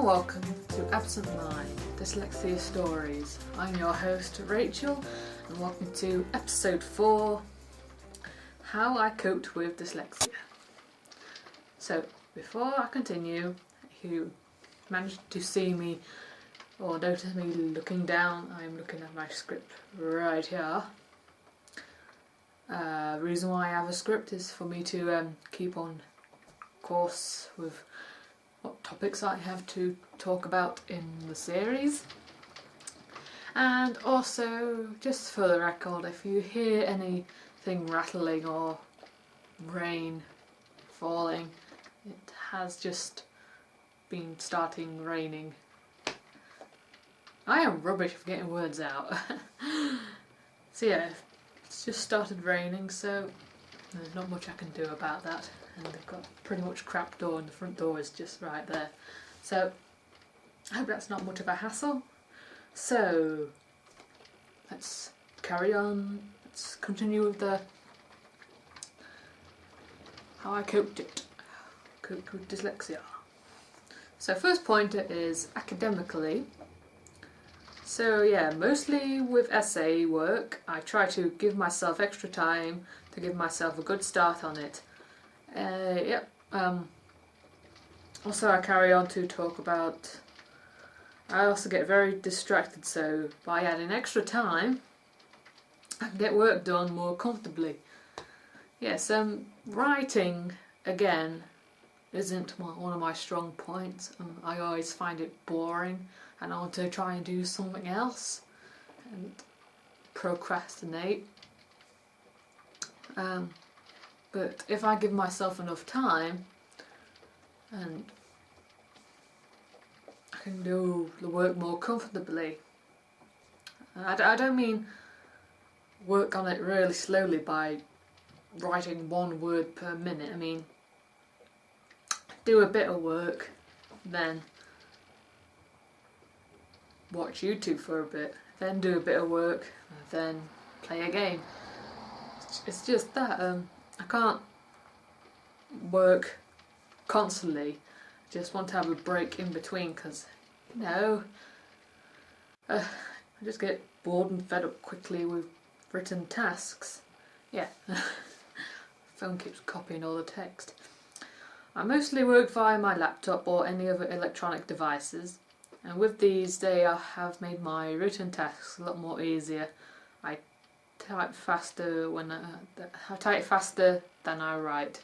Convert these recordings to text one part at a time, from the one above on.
welcome to Absent Mind Dyslexia Stories. I'm your host Rachel and welcome to episode 4, How I Coped with Dyslexia. So before I continue, if you managed to see me or notice me looking down, I'm looking at my script right here. The reason why I have a script is for me to keep on course with what topics I have to talk about in the series. And also, just for the record, if you hear anything rattling or rain falling, it has just been starting raining. I am rubbish for getting words out. So yeah, it's just started raining, so there's not much I can do about that. And they've got pretty much crap door and the front door is just right there. So I hope that's not much of a hassle. So let's carry on. Let's continue with the how I coped with dyslexia. So first pointer is academically. So yeah, mostly with essay work, I try to give myself extra time to give myself a good start on it. Also I carry on to talk about, I also get very distracted, so by adding extra time I can get work done more comfortably. Yes, writing again isn't one of my strong points. I always find it boring and I want to try and do something else and procrastinate. But if I give myself enough time and I can do the work more comfortably. I don't mean work on it really slowly by writing one word per minute. I mean do a bit of work, then watch YouTube for a bit, then do a bit of work, then play a game. It's just that I can't work constantly. I just want to have a break in between because, you know, I just get bored and fed up quickly with written tasks. Yeah, phone keeps copying all the text. I mostly work via my laptop or any other electronic devices, and with these they have made my written tasks a lot more easier. I type faster than I write.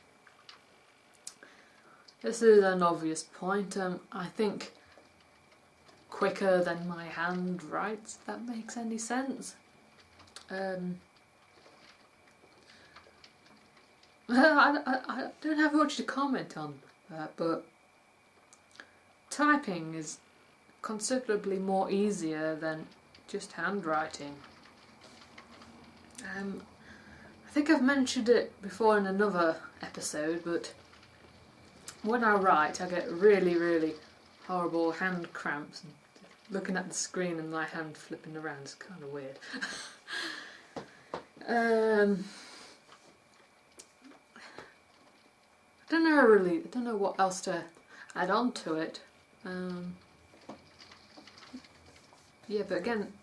This is an obvious point. I think quicker than my hand writes, if that makes any sense. I don't have much to comment on that, but typing is considerably more easier than just handwriting. I think I've mentioned it before in another episode, but when I write I get really horrible hand cramps, and looking at the screen and my hand flipping around is kind of weird. I don't know what else to add on to it. Yeah, but again,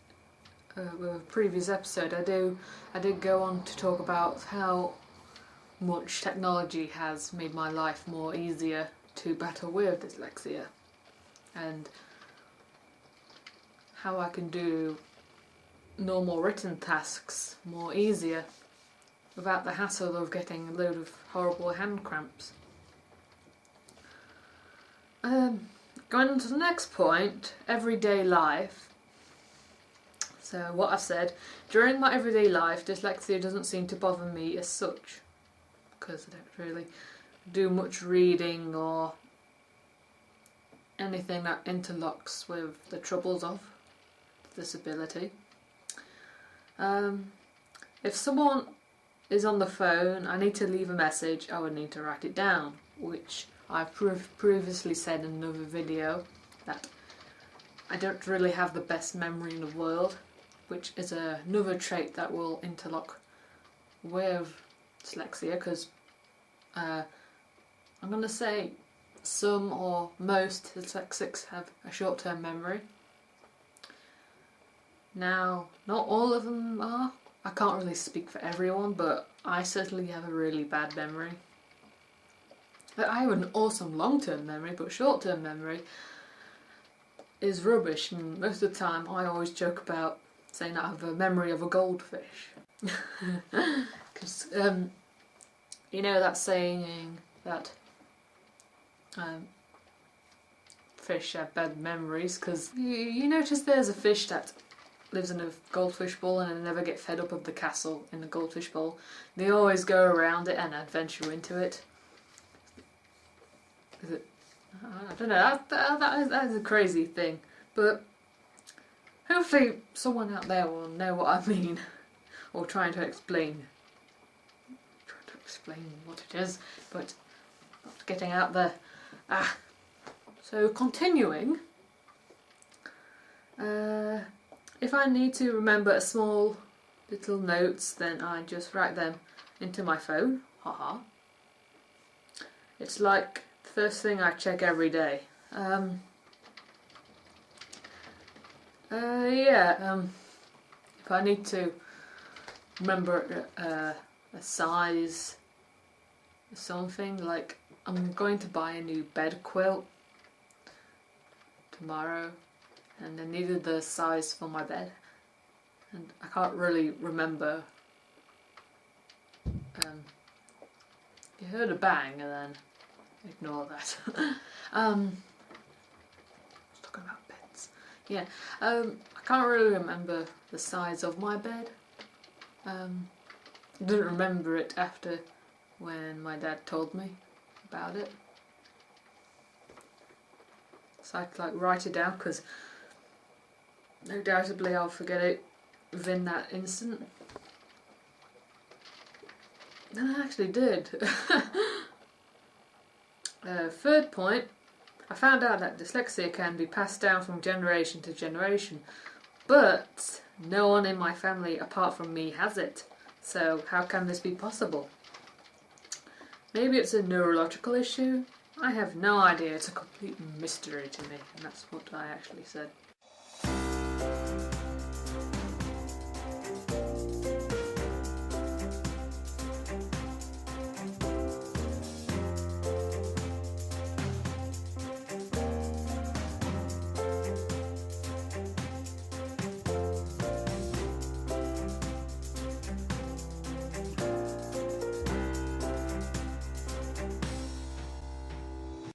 with a previous episode I did go on to talk about how much technology has made my life more easier to battle with dyslexia, and how I can do normal written tasks more easier without the hassle of getting a load of horrible hand cramps. Going on to the next point, everyday life. So what I've said, during my everyday life dyslexia doesn't seem to bother me as such, because I don't really do much reading or anything that interlocks with the troubles of disability. If someone is on the phone, I need to leave a message, I would need to write it down, which I've previously said in another video that I don't really have the best memory in the world, which is another trait that will interlock with dyslexia, because I'm going to say some or most dyslexics have a short-term memory. Now, not all of them are. I can't really speak for everyone, but I certainly have a really bad memory. I have an awesome long-term memory, but short-term memory is rubbish, and most of the time I always joke about saying that I have a memory of a goldfish. Because, you know that saying that fish have bad memories, because you notice there's a fish that lives in a goldfish bowl and they never get fed up of the castle in the goldfish bowl. They always go around it and adventure into it. Is it? I don't know, that is a crazy thing, but hopefully someone out there will know what I mean, or trying to explain what it is, but not getting out there. So continuing, if I need to remember a small little notes, then I just write them into my phone, haha. It's like the first thing I check every day. If I need to remember a size, something like I'm going to buy a new bed quilt tomorrow, and I needed the size for my bed, and I can't really remember. You heard a bang and then ignore that. I was talking about beds. Yeah, I can't really remember the size of my bed. I didn't remember it after when my dad told me about it. So I had to write it down, because no doubtably I'll forget it within that instant. And I actually did. Third point, I found out that dyslexia can be passed down from generation to generation, but no one in my family apart from me has it. So how can this be possible? Maybe it's a neurological issue? I have no idea, it's a complete mystery to me, and that's what I actually said.